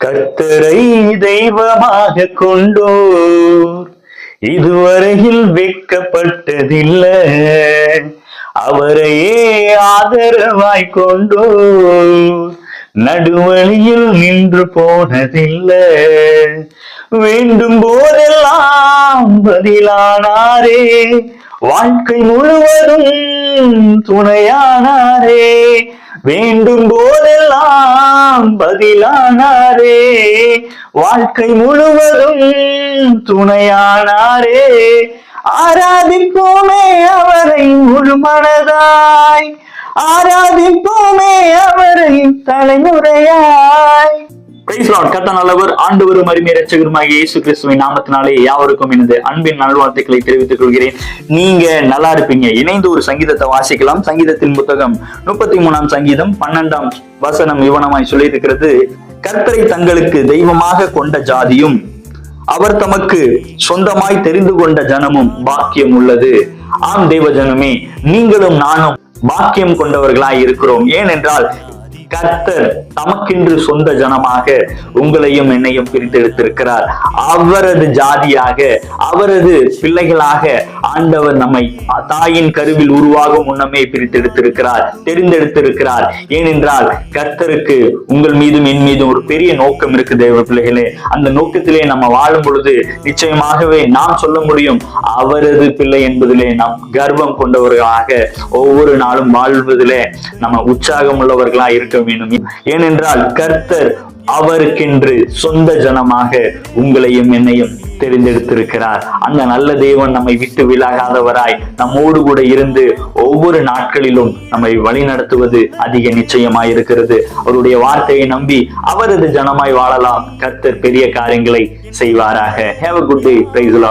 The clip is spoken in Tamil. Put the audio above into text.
கர்த்தரை தெய்வமாக கொண்டோர் இதுவரையில் வெட்கப்பட்டதில்லை. அவரையே ஆதரவாய் கொண்டோர் நடுவழியில் நின்று போனதில்லை. வேண்டும் போதெல்லாம் பதிலானாரே, வாழ்க்கை முழுவதும் துணையானாரே. வேண்டும் போதெல்லாம் பதிலானாரே, வாழ்க்கை முழுவதும் துணையானாரே. ஆராதிப்போமே அவரை முழு மனதாய், ஆராதிப்போமே அவரை தலைமுறையாய். கர்த்தர் நல்லவர், ஆண்டவரும் அருமை இரட்சகருமாகிய இயேசு கிறிஸ்துவின் நாமத்தினாலே யாவருக்கும் எனது அன்பின் நல்வாழ்த்துக்களை தெரிவித்துக் கொள்கிறேன். நீங்க நல்லா இருப்பீங்க. இணைந்து ஒரு சங்கீதத்தை வாசிக்கலாம். சங்கீதத்தின் புத்தகம் 33ஆம் சங்கீதம் 12ஆம் வசனம் இவனமாய் சொல்லி இருக்கிறது. கர்த்தரை தங்களுக்கு தெய்வமாக கொண்ட ஜாதியும் அவர் தமக்கு சொந்தமாய் தெரிந்து கொண்ட ஜனமும் பாக்கியம் உள்ளது. ஆம் தேவ ஜனமே, நீங்களும் நானும் பாக்கியம் கொண்டவர்களாய் இருக்கிறோம். ஏனென்றால் கர்த்தர் தமக்கென்று சொந்த ஜனமாக உங்களையும் என்னையும் பிரித்தெடுத்திருக்கிறார். அவரது ஜாதியாக, அவரது பிள்ளைகளாக ஆண்டவர் நம்மை தாயின் கருவில் உருவாகும் முன்னமே பிரித்தெடுத்திருக்கிறார், தெரிந்தெடுத்திருக்கிறார். ஏனென்றால் கர்த்தருக்கு உங்கள் மீதும் என் மீதும் ஒரு பெரிய நோக்கம் இருக்கு தேவ பிள்ளைகளே. அந்த நோக்கத்திலே நம்ம வாழும் பொழுது நிச்சயமாகவே நாம் சொல்ல முடியும், அவரது பிள்ளை என்பதிலே நாம் கர்வம் கொண்டவர்களாக ஒவ்வொரு நாளும் வாழ்வதிலே நம்ம உற்சாகம் உள்ளவர்களாக இருக்க வேண்டும். ஏனென்றால் கர்த்தர் அவருக்கென்று சொந்த ஜனமாக உங்களையும் என்னையும் தெரிந்தெடுத்திருக்கிறார். அந்த நல்ல தேவன் நம்மை விட்டு விலகாதவராய் நம்மோடு கூட இருந்து ஒவ்வொரு நாட்களிலும் நம்மை வழி நடத்துவது அதிக நிச்சயமாய் இருக்கிறது. அவருடைய வார்த்தையை நம்பி அவரது ஜனமாய் வாழலாம். கர்த்தர் பெரிய காரியங்களை செய்வாராக. Have a good day. Praise the Lord.